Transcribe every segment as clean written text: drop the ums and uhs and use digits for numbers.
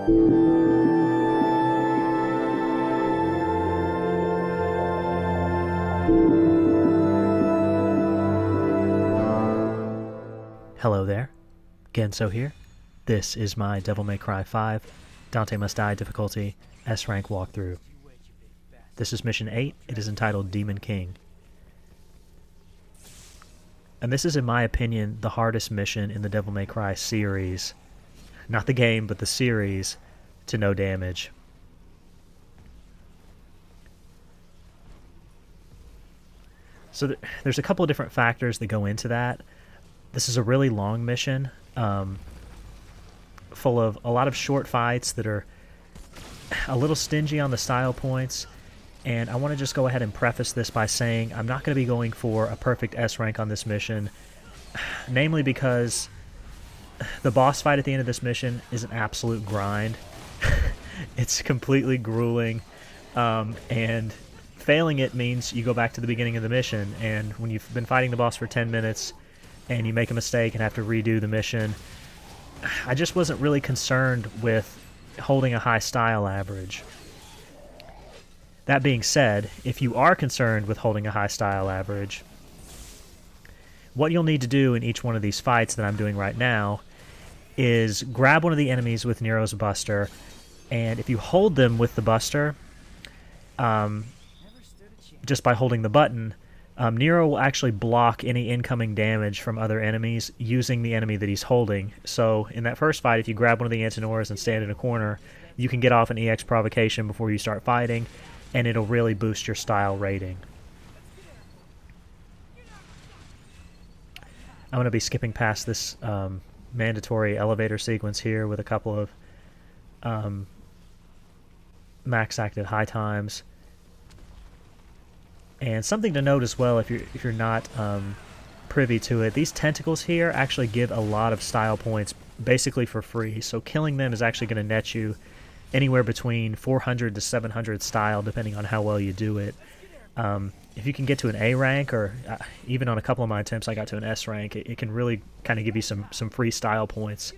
Hello there, Genso here. This is my Devil May Cry 5 Dante Must Die difficulty S-Rank walkthrough. This is Mission 8, it is entitled Demon King. And this is, in my opinion, the hardest mission in the Devil May Cry series. Not the game, but the series, to no damage. So there's a couple of different factors that go into that. This is a really long mission, full of a lot of short fights that are a little stingy on the style points, and I want to just go ahead and preface this by saying I'm not going to be going for a perfect S rank on this mission, namely because the boss fight at the end of this mission is an absolute grind. It's completely grueling, and failing it means you go back to the beginning of the mission, and when you've been fighting the boss for 10 minutes and you make a mistake and have to redo the mission, I just wasn't really concerned with holding a high style average. That being said, if you are concerned with holding a high style average, what you'll need to do in each one of these fights that I'm doing right now is grab one of the enemies with Nero's Buster, and if you hold them with the Buster, just by holding the button, Nero will actually block any incoming damage from other enemies using the enemy that he's holding. So in that first fight, if you grab one of the Antinors and stand in a corner, you can get off an EX provocation before you start fighting, and it'll really boost your style rating. I'm going to be skipping past this mandatory elevator sequence here with a couple of max acted high times. And something to note as well, if you're not privy to it, these tentacles here actually give a lot of style points basically for free. So killing them is actually going to net you anywhere between 400 to 700 style, depending on how well you do it. If you can get to an A rank, or even on a couple of my attempts I got to an S rank, it can really kind of give you some free style points.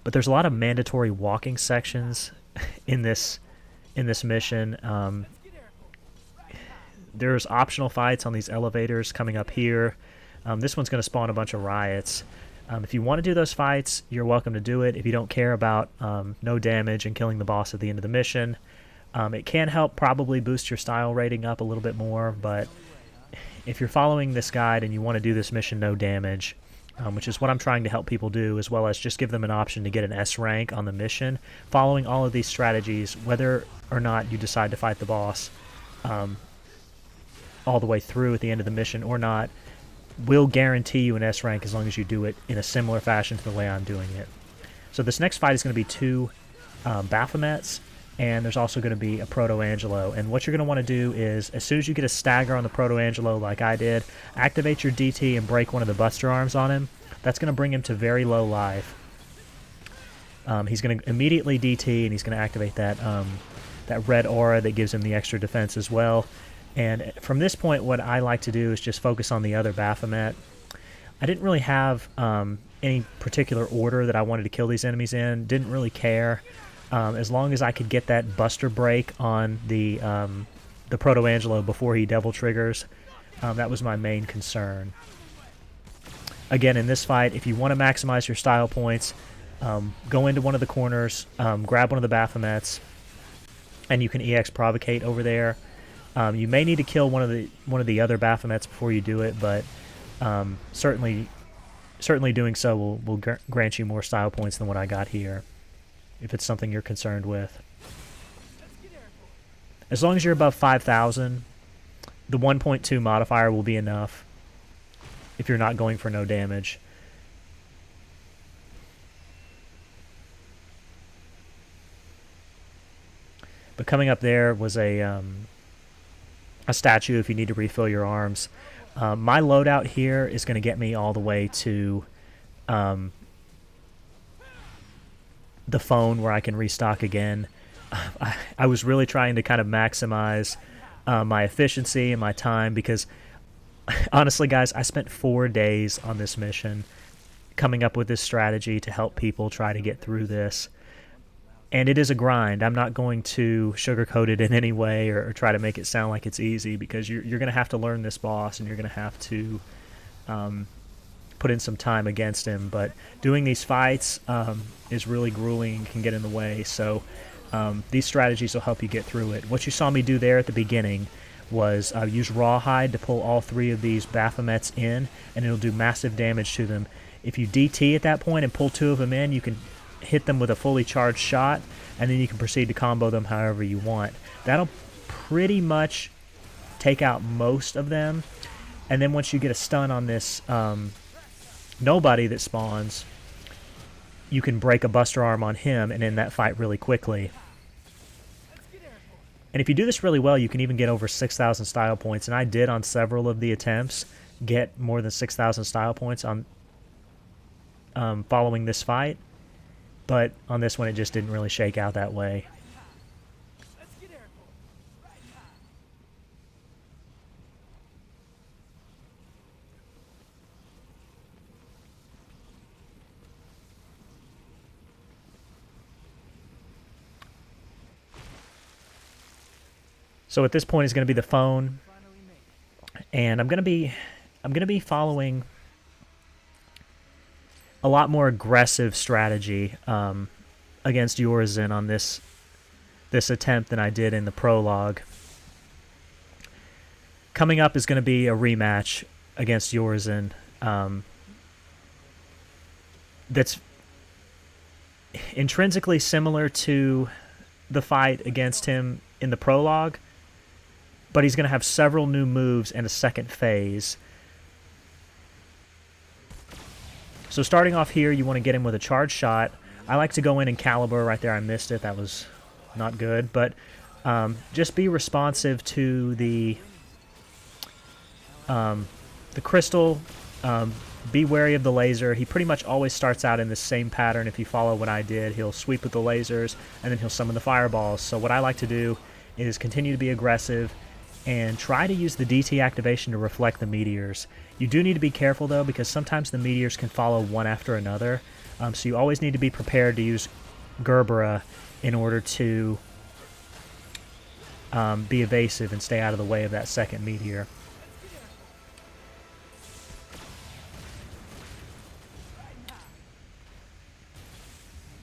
But there's a lot of mandatory walking sections in this mission. There's optional fights on these elevators coming up here. This one's going to spawn a bunch of riots. If you want to do those fights, you're welcome to do it. If you don't care about no damage and killing the boss at the end of the mission, it can help probably boost your style rating up a little bit more, but if you're following this guide and you want to do this mission no damage, which is what I'm trying to help people do, as well as just give them an option to get an S rank on the mission, following all of these strategies, whether or not you decide to fight the boss all the way through at the end of the mission or not, will guarantee you an S rank as long as you do it in a similar fashion to the way I'm doing it. So this next fight is going to be two Baphomets, and there's also going to be a Proto-Angelo. And what you're going to want to do is, as soon as you get a stagger on the Proto-Angelo like I did, activate your DT and break one of the Buster Arms on him. That's going to bring him to very low life. He's going to immediately DT, and he's going to activate that red aura that gives him the extra defense as well. And from this point, what I like to do is just focus on the other Baphomet. I didn't really have any particular order that I wanted to kill these enemies in. Didn't really care. As long as I could get that Buster break on the Proto-Angelo before he Devil Triggers, that was my main concern. Again, in this fight, if you want to maximize your style points, go into one of the corners, grab one of the Baphomets, and you can EX Provocate over there. You may need to kill one of the other Baphomets before you do it, but certainly doing so will grant you more style points than what I got here, if it's something you're concerned with. As long as you're above 5,000, the 1.2 modifier will be enough if you're not going for no damage. But coming up there was a statue if you need to refill your arms. My loadout here is going to get me all the way to the phone where I can restock again. I was really trying to kind of maximize my efficiency and my time, because honestly guys, I spent 4 days on this mission coming up with this strategy to help people try to get through this. And it is a grind. I'm not going to sugarcoat it in any way or try to make it sound like it's easy, because you're going to have to learn this boss, and you're going to have to put in some time against him. But doing these fights is really grueling and can get in the way. So these strategies will help you get through it. What you saw me do there at the beginning was use Rawhide to pull all 3 of these Baphomets in, and it'll do massive damage to them. If you DT at that point and pull 2 of them in, you can hit them with a fully charged shot, and then you can proceed to combo them however you want. That'll pretty much take out most of them. And then once you get a stun on this nobody that spawns, you can break a Buster Arm on him and end that fight really quickly. And if you do this really well, you can even get over 6,000 style points. And I did, on several of the attempts, get more than 6,000 style points on following this fight. But on this one, it just didn't really shake out that way. So at this point is going to be the phone, and I'm going to be following a lot more aggressive strategy against Urizen on this attempt than I did in the prologue. Coming up is going to be a rematch against Urizen that's intrinsically similar to the fight against him in the prologue, but he's going to have several new moves and a second phase. So starting off here, you want to get him with a charge shot. I like to go in and caliber right there. I missed it. That was not good. But just be responsive to the crystal. Be wary of the laser. He pretty much always starts out in the same pattern. If you follow what I did, he'll sweep with the lasers, and then he'll summon the fireballs. So what I like to do is continue to be aggressive and try to use the DT activation to reflect the meteors. You do need to be careful, though, because sometimes the meteors can follow one after another. So you always need to be prepared to use Gerbera in order to be evasive and stay out of the way of that second meteor.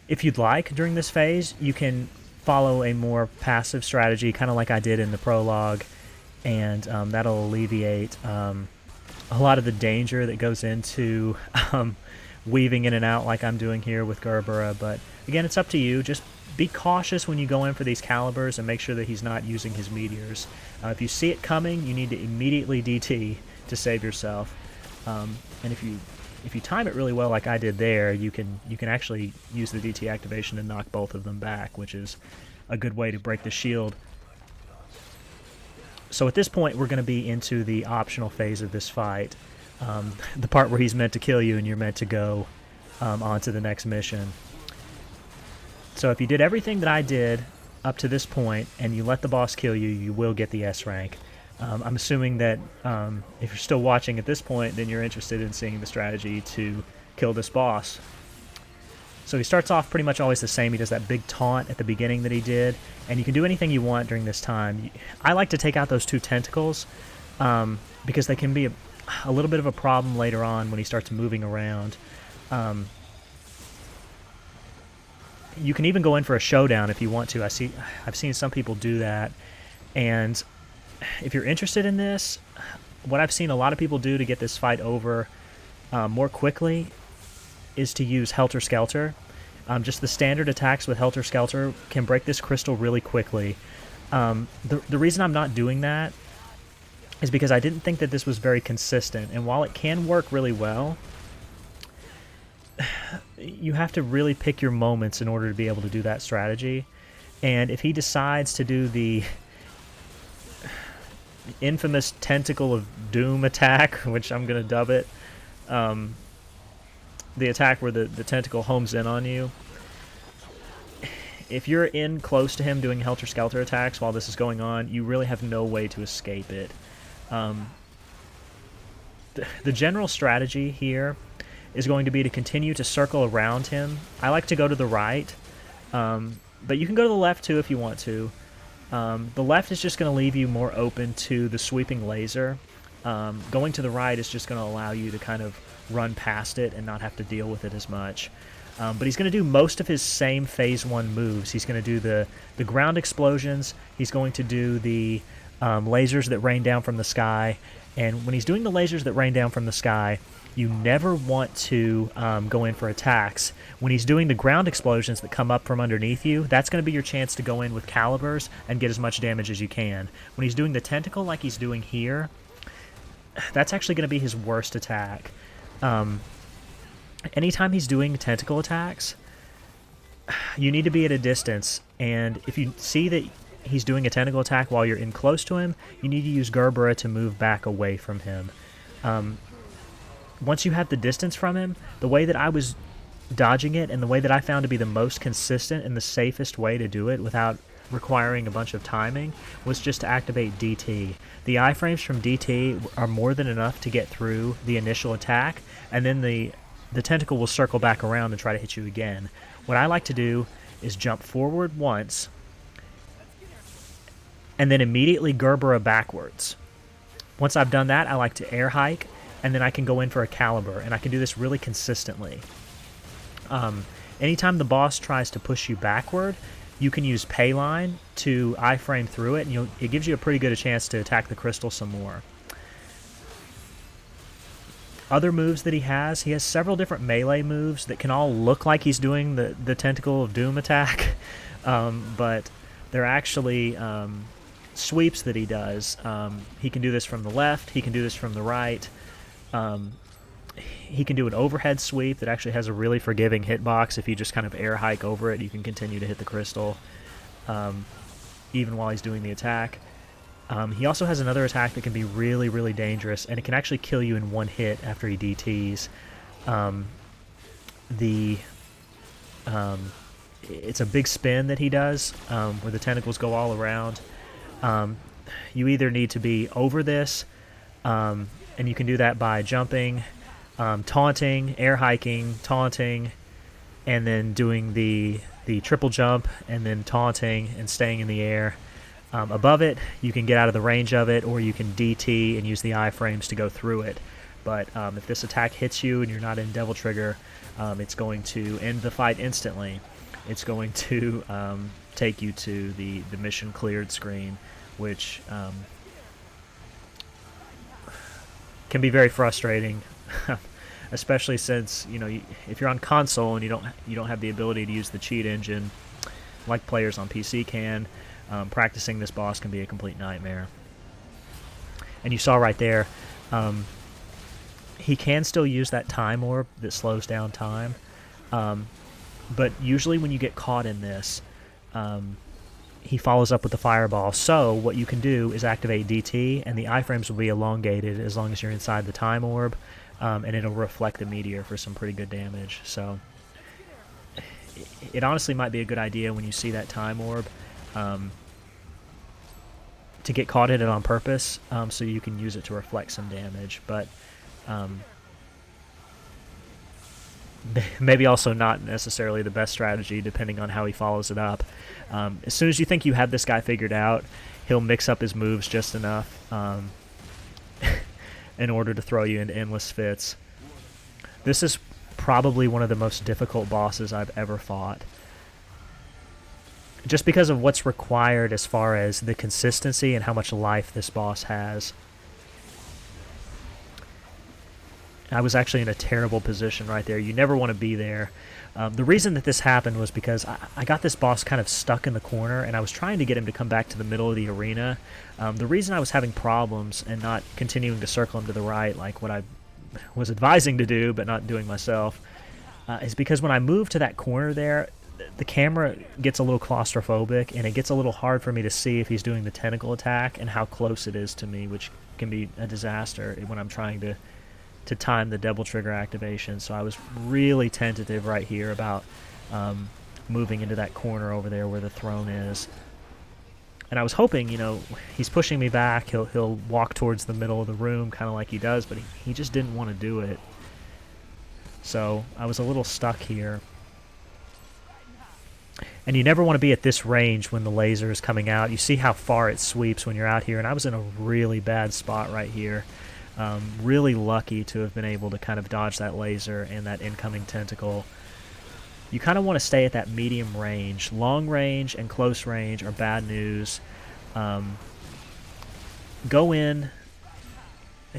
If you'd like, during this phase, you can follow a more passive strategy, kind of like I did in the prologue, and that'll alleviate a lot of the danger that goes into weaving in and out like I'm doing here with Gerbera. But again, it's up to you. Just be cautious when you go in for these calibers and make sure that he's not using his meteors. If you see it coming, you need to immediately DT to save yourself. And if you time it really well like I did there, you can actually use the DT activation to knock both of them back, which is a good way to break the shield. So at this point, we're going to be into the optional phase of this fight, the part where he's meant to kill you and you're meant to go on to the next mission. So if you did everything that I did up to this point and you let the boss kill you, you will get the S rank. I'm assuming that if you're still watching at this point, then you're interested in seeing the strategy to kill this boss. So he starts off pretty much always the same. He does that big taunt at the beginning that he did, and you can do anything you want during this time. I like to take out those two tentacles because they can be a little bit of a problem later on when he starts moving around. You can even go in for a showdown if you want to. I've seen some people do that, and if you're interested in this, what I've seen a lot of people do to get this fight over more quickly is to use Helter Skelter. Just the standard attacks with Helter Skelter can break this crystal really quickly. The reason I'm not doing that is because I didn't think that this was very consistent, and while it can work really well, you have to really pick your moments in order to be able to do that strategy. And if he decides to do the infamous Tentacle of Doom attack, which I'm going to dub it, the attack where the tentacle homes in on you, if you're in close to him doing Helter Skelter attacks while this is going on, you really have no way to escape it. The general strategy here is going to be to continue to circle around him. I like to go to the right, but you can go to the left too if you want to. The left is just going to leave you more open to the sweeping laser. Going to the right is just going to allow you to kind of run past it and not have to deal with it as much. But he's going to do most of his same Phase 1 moves. He's going to do the ground explosions. He's going to do the lasers that rain down from the sky. And when he's doing the lasers that rain down from the sky, you never want to go in for attacks. When he's doing the ground explosions that come up from underneath you, that's going to be your chance to go in with calibers and get as much damage as you can. When he's doing the tentacle like he's doing here, that's actually going to be his worst attack. Anytime he's doing tentacle attacks, you need to be at a distance, and if you see that he's doing a tentacle attack while you're in close to him, you need to use Gerbera to move back away from him. Once you have the distance from him, the way that I was dodging it and the way that I found to be the most consistent and the safest way to do it without requiring a bunch of timing was just to activate DT. The iframes from DT are more than enough to get through the initial attack, and then the tentacle will circle back around and try to hit you again. What I like to do is jump forward once and then immediately Gerbera backwards. Once I've done that, I like to air hike, and then I can go in for a caliber, and I can do this really consistently. Anytime the boss tries to push you backward, you can use Payline to iframe through it, and it gives you a pretty good chance to attack the crystal some more. Other moves that he has several different melee moves that can all look like he's doing the Tentacle of Doom attack, but they're actually sweeps that he does. He can do this from the left, he can do this from the right. He can do an overhead sweep that actually has a really forgiving hitbox. If you just kind of air hike over it, you can continue to hit the crystal even while he's doing the attack. He also has another attack that can be really, really dangerous, and it can actually kill you in one hit after he DTs. It's a big spin that he does, where the tentacles go all around. You either need to be over this, and you can do that by jumping, taunting, air hiking, taunting, and then doing the triple jump, and then taunting and staying in the air. Above it, you can get out of the range of it, or you can DT and use the iframes to go through it. But if this attack hits you and you're not in Devil Trigger, it's going to end the fight instantly. It's going to take you to the mission cleared screen, which can be very frustrating, especially since if you're on console and you don't have the ability to use the cheat engine like players on PC can. Practicing this boss can be a complete nightmare. And you saw right there, he can still use that time orb that slows down time, but usually when you get caught in this, he follows up with the fireball. So what you can do is activate DT, and the iframes will be elongated as long as you're inside the time orb, and it'll reflect the meteor for some pretty good damage. So it honestly might be a good idea when you see that time orb to get caught in it on purpose, so you can use it to reflect some damage. But maybe also not necessarily the best strategy, depending on how he follows it up. As soon as you think you have this guy figured out, he'll mix up his moves just enough in order to throw you into endless fits. This is probably one of the most difficult bosses I've ever fought, just because of what's required as far as the consistency and how much life this boss has. I was actually in a terrible position right there. You never want to be there. The reason that this happened was because I got this boss kind of stuck in the corner, and I was trying to get him to come back to the middle of the arena. The reason I was having problems and not continuing to circle him to the right like what I was advising to do but not doing myself is because when I moved to that corner there, the camera gets a little claustrophobic, and it gets a little hard for me to see if he's doing the tentacle attack and how close it is to me, which can be a disaster when I'm trying to time the Devil Trigger activation. So I was really tentative right here about moving into that corner over there where the throne is. And I was hoping, he's pushing me back, he'll walk towards the middle of the room kind of like he does, but he just didn't want to do it. So I was a little stuck here. And you never want to be at this range when the laser is coming out. You see how far it sweeps when you're out here, and I was in a really bad spot right here. Really lucky to have been able to kind of dodge that laser and that incoming tentacle. You kind of want to stay at that medium range. Long range and close range are bad news. Go in,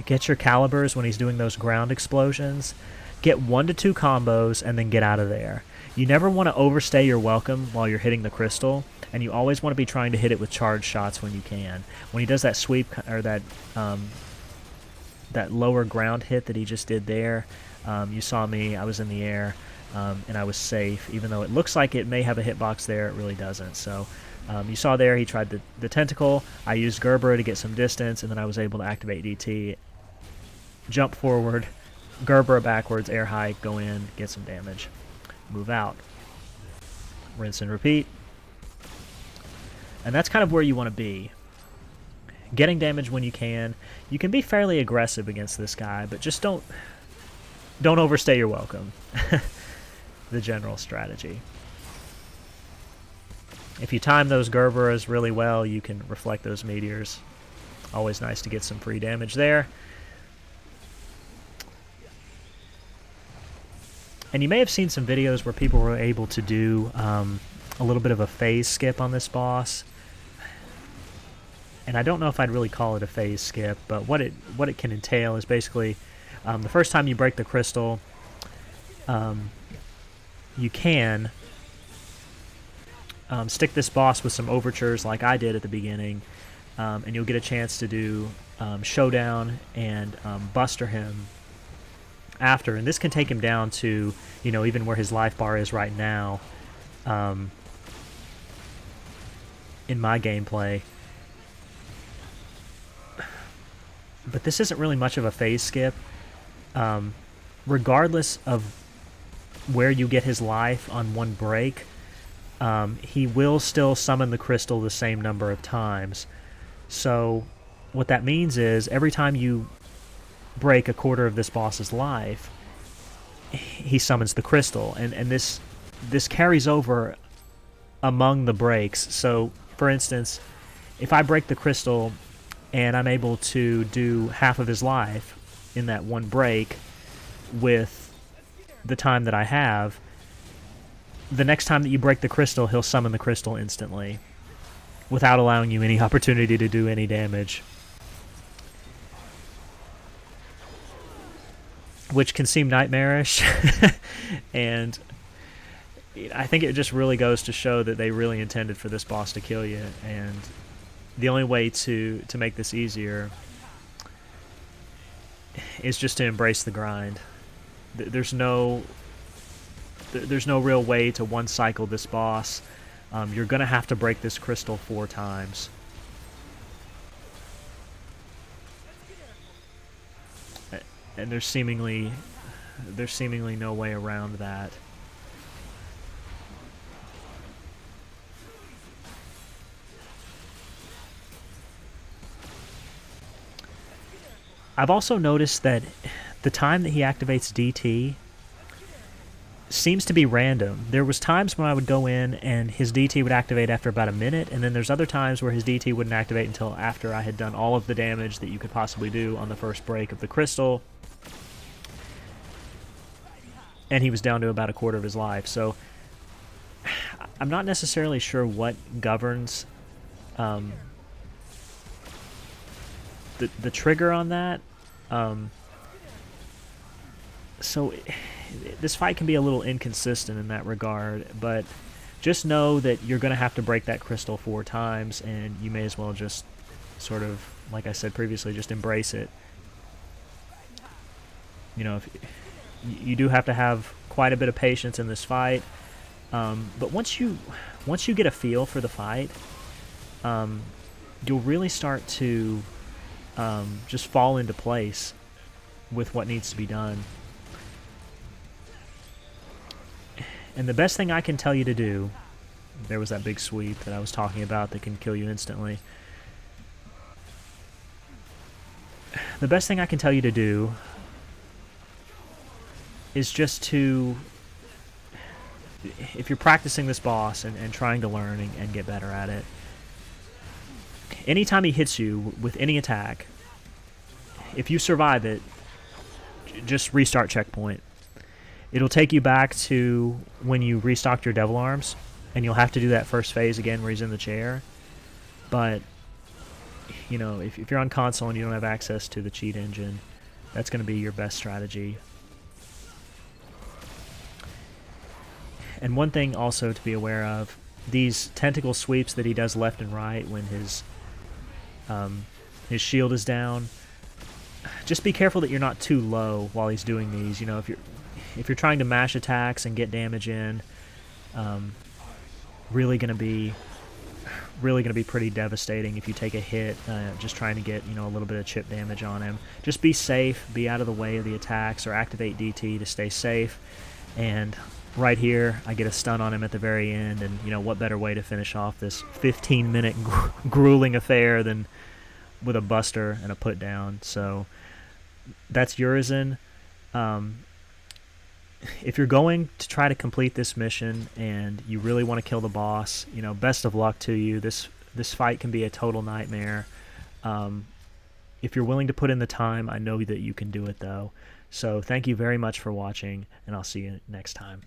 get your calibers when he's doing those ground explosions. Get 1 to 2 combos and then get out of there. You never want to overstay your welcome while you're hitting the crystal, and you always want to be trying to hit it with charge shots when you can. When he does that sweep, or that lower ground hit that he just did there, you saw me, I was in the air, and I was safe. Even though it looks like it may have a hitbox there, it really doesn't. So you saw there, he tried the tentacle. I used Gerber to get some distance, and then I was able to activate DT, jump forward, Gerber backwards, air high, go in, get some damage. Move out. Rinse and repeat. And that's kind of where you want to be. Getting damage when you can. You can be fairly aggressive against this guy, but just don't overstay your welcome. The general strategy. If you time those Gerberas really well, you can reflect those meteors. Always nice to get some free damage there. And you may have seen some videos where people were able to do a little bit of a phase skip on this boss. And I don't know if I'd really call it a phase skip, but what it can entail is basically the first time you break the crystal, you can stick this boss with some overtures like I did at the beginning, and you'll get a chance to do Showdown and Buster him after, and this can take him down to, even where his life bar is right now in my gameplay. But this isn't really much of a phase skip. Regardless of where you get his life on one break, he will still summon the crystal the same number of times. So what that means is every time you break a quarter of this boss's life, he summons the crystal, and this carries over among the breaks. So for instance, if I break the crystal and I'm able to do half of his life in that one break with the time that I have, the next time that you break the crystal, he'll summon the crystal instantly without allowing you any opportunity to do any damage. Which can seem nightmarish, and I think it just really goes to show that they really intended for this boss to kill you, and the only way to make this easier is just to embrace the grind. There's no real way to one-cycle this boss. You're going to have to break this crystal 4 times. And there's seemingly no way around that. I've also noticed that the time that he activates DT seems to be random. There was times when I would go in and his DT would activate after about a minute, and then there's other times where his DT wouldn't activate until after I had done all of the damage that you could possibly do on the first break of the crystal. And he was down to about a quarter of his life. So I'm not necessarily sure what governs the trigger on that. So this fight can be a little inconsistent in that regard, but just know that you're going to have to break that crystal 4 times, and you may as well just sort of, like I said previously, just embrace it. If you do have to have quite a bit of patience in this fight, but once you get a feel for the fight, you'll really start to just fall into place with what needs to be done. And the best thing I can tell you to do, there was that big sweep that I was talking about that can kill you instantly. The best thing I can tell you to do is just to, if you're practicing this boss and trying to learn and get better at it, anytime he hits you with any attack, if you survive it, just restart checkpoint. It'll take you back to when you restocked your Devil Arms, and you'll have to do that first phase again where he's in the chair. But, you know, if you're on console and you don't have access to the cheat engine, that's going to be your best strategy. And one thing also to be aware of, these tentacle sweeps that he does left and right when his shield is down, just be careful that you're not too low while he's doing these. You know, if you're trying to mash attacks and get damage in, really going to be pretty devastating if you take a hit just trying to get, you know, a little bit of chip damage on him. Just be safe, be out of the way of the attacks, or activate DT to stay safe. And right here, I get a stun on him at the very end, and, you know, what better way to finish off this 15-minute grueling affair than with a buster and a put down. So that's Urizen. If you're going to try to complete this mission and you really want to kill the boss, you know, best of luck to you. This fight can be a total nightmare. If you're willing to put in the time, I know that you can do it, though. So thank you very much for watching, and I'll see you next time.